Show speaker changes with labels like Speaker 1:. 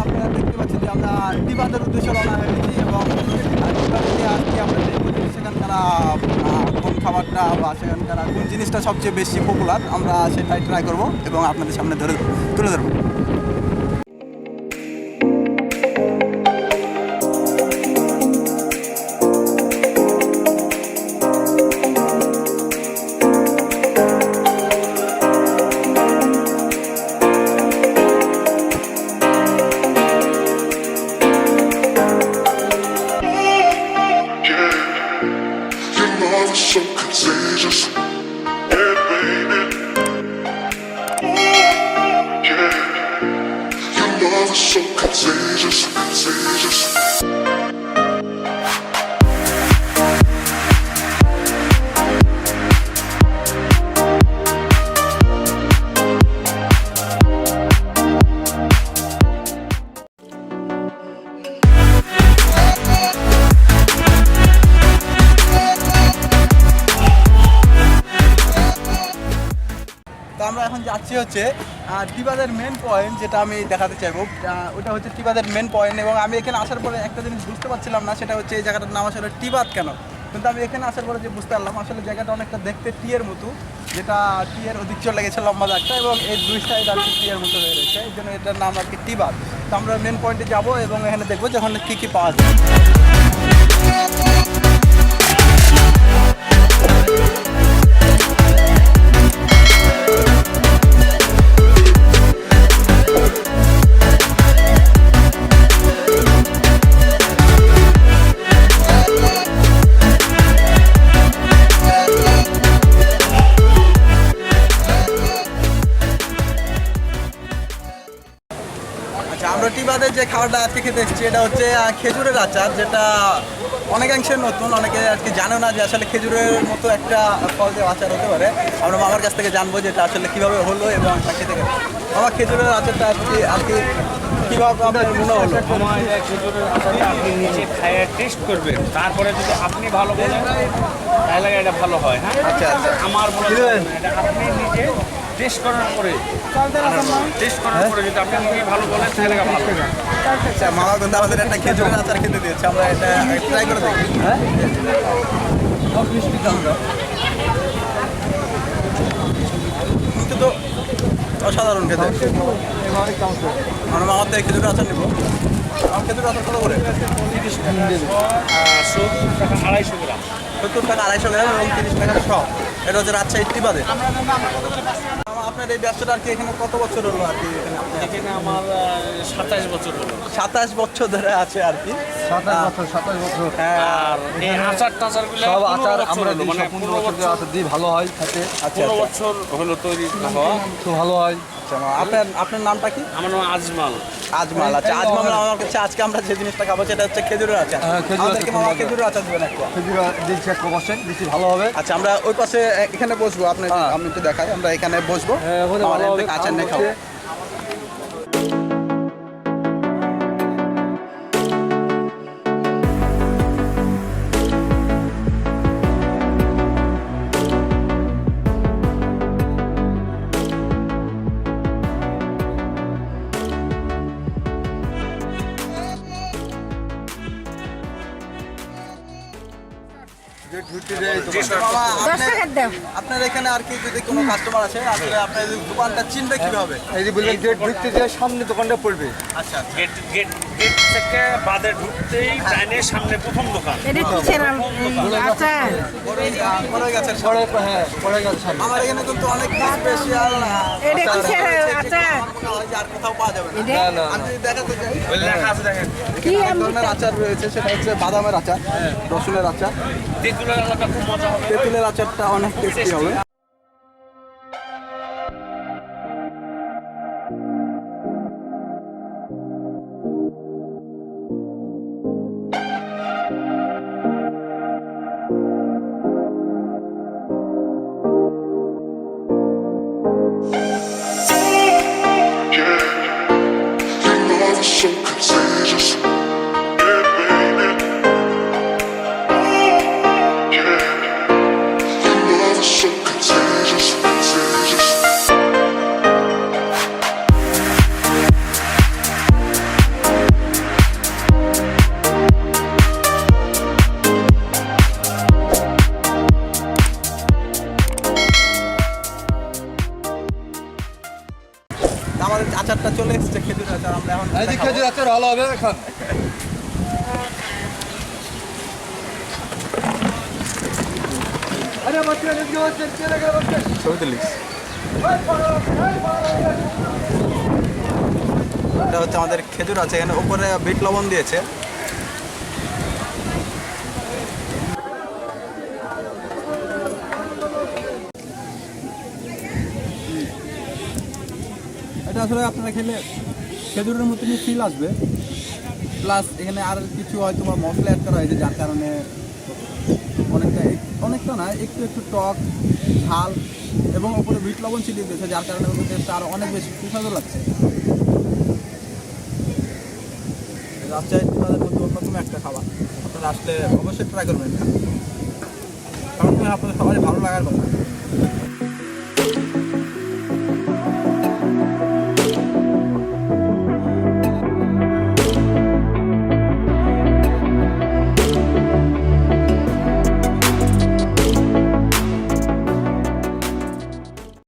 Speaker 1: আপনারা দেখতে পাচ্ছেন যে আমরা টিবাদের উদ্দেশ্যে রওনা হয়েছি এবং আজকে আমরা সেখানকার কোন খাবারটা বা সেখানকার কোন জিনিসটা সবচেয়ে বেশি পপুলার আমরা সেটাই ট্রাই করবো এবং আপনাদের সামনে তুলে ধরবো।
Speaker 2: So contagious, yeah, baby. Yeah, your love is so contagious, contagious.
Speaker 1: আমরা এখন যাচ্ছি হচ্ছে টিবাদের মেন পয়েন্ট, যেটা আমি দেখাতে চাইবো ওটা হচ্ছে টিবাদের মেন পয়েন্ট। এবং আমি এখানে আসার পরে একটা জিনিস বুঝতে পারছিলাম না, সেটা হচ্ছে এই জায়গাটার নাম আসলে টিবাদ কেন। কিন্তু আমি এখানে আসার পরে যে বুঝতে পারলাম আসলে জায়গাটা অনেকটা দেখতে টিয়ের মতো, যেটা টিয়ের অধিক চলে গেছে লম্বা দাগটা এবং এই দুই সাইড আর কি টিয়ের মতো হয়ে রয়েছে, এই জন্য এটার নাম আর কি টিবাদ। তো আমরা মেন পয়েন্টে যাবো এবং এখানে দেখবো যে ওখানে কী কী পাওয়া যায়। আমরা টিবাদের যে খাবারটা আজকে খেতে এসেছি এটা হচ্ছে খেজুরের আচার, যেটা অনেকাংশে নতুন, অনেকে আজকে জানে না যে আসলে খেজুরের মতো একটা ফল যে আচার হতে পারে। আমরা মামার কাছ থেকে জানবো যে এটা আসলে কীভাবে হলো এবং খেতে গেলে আমার খেজুরের আচারটা আর কি কীভাবে আপনার মনে হলো।
Speaker 3: খেজুরের আচারটা আপনি নিজে খাইয়ে টেস্ট করবেন, তারপরে যদি আপনি ভালো বলেন তাহলে এটা ভালো হয়। হ্যাঁ,
Speaker 1: আচ্ছা আচ্ছা,
Speaker 3: আমার মনে হয় এটা আপনি নিজে টেস্ট করার পরে যদি আপনি নিজে ভালো বলেন তাহলে ভালো।
Speaker 1: আচ্ছা, মামা কিন্তু আমাদের একটা খেজুরের আচার খেতে দিয়েছে, আমরা এটা ট্রাই করে দেখি। হ্যাঁ, কিন্তু তো অসাধারণ খেতে। আমরা মামার থেকে খেজুরের আচার নেবো। আমার খেজুরের আচার কত করে?
Speaker 3: 30 টাকা, 250 গ্রাম,
Speaker 1: 70 টাকা 250 গ্রাম এবং 30 টাকা সব। এটা হচ্ছে রাজশাহী টিবাদে। আপনার এই ব্যবসাটা আর কি এখানে কত বছর হলো আর কি?
Speaker 3: এখানে আমার 27 বছর হলো।
Speaker 1: 27 বছর ধরে আছে আর কি।
Speaker 4: 27 বছর।
Speaker 3: আর এই আচার টাচারগুলো
Speaker 4: সব আচার আমরা
Speaker 3: মানে
Speaker 4: 15 বছর আচার দিই, ভালো হয় খেতে।
Speaker 3: 15 বছর হলো তৈরি হওয়া,
Speaker 4: খুব ভালো হয়।
Speaker 1: আপনার নামটা কি?
Speaker 3: আমার নাম আজমাল।
Speaker 1: আজমাল, আচ্ছা আজমাল আমার কাছে আজকে আমরা যে জিনিসটা খাবো সেটা হচ্ছে খেজুরের আচার। আমাদেরকে মামা খেজুরের আচার দেবেন একটা।
Speaker 4: খেজুর দিচ্ছি 1% বেশি ভালো হবে।
Speaker 1: আচ্ছা, আমরা ওই পাশে এখানে বসবো, আপনি একটু দেখাই, আমরা এখানে বসবো, আচার নিয়ে খাবো। আপনার এখানে আর কি যদি কোনো কাস্টমার আছে আসলে আপনার দোকানটা চিনবে কিভাবে?
Speaker 4: এই যে বললেন গেট ঢুকতে যে সামনে দোকানটা পড়বে।
Speaker 1: আচ্ছা,
Speaker 3: গেট থেকে বাদে ঢুকতেই ডাইনের সামনে প্রথম দোকান।
Speaker 1: আমার এখানে কিন্তু অনেক স্পেশাল আর কোথাও পাওয়া যাবে না। আমি যদি দেখাতে চাই এক ধরনের আচার রয়েছে, সেটা হচ্ছে বাদামের আচার, রসুনের আচার, তেঁতুলের আচারটা অনেক টেস্টি হবে। আচারটা চলে এসেছে, খেজুরের আচার। আমরা এখন
Speaker 4: এই যে খেজুর আচার ভালো হবে এখন।
Speaker 1: ছবি তুলিস। এটা হচ্ছে আমাদের খেজুর আছে, এখানে উপরে বিট লবণ দিয়েছে। এটা আসলে আপনারা খেলে খেজুরের মতনই ফিল আসবে, প্লাস এখানে আর কিছু হয়তো বা মশলা অ্যাড করা হয়েছে, যার কারণে অনেকটা না, একটু টক ঝাল এবং ওপরে বিট লবণ ছিটিয়ে দিয়েছে, যার কারণে ওদের টেস্টটা আরও অনেক বেশি সুস্বাদু লাগছে। রাজশাহী টিবাদের মধ্যে অন্যতম একটা খাবার, আপনারা আসলে অবশ্যই ট্রাই করবেন, কারণ আপনাদের সবারই ভালো লাগার কথা।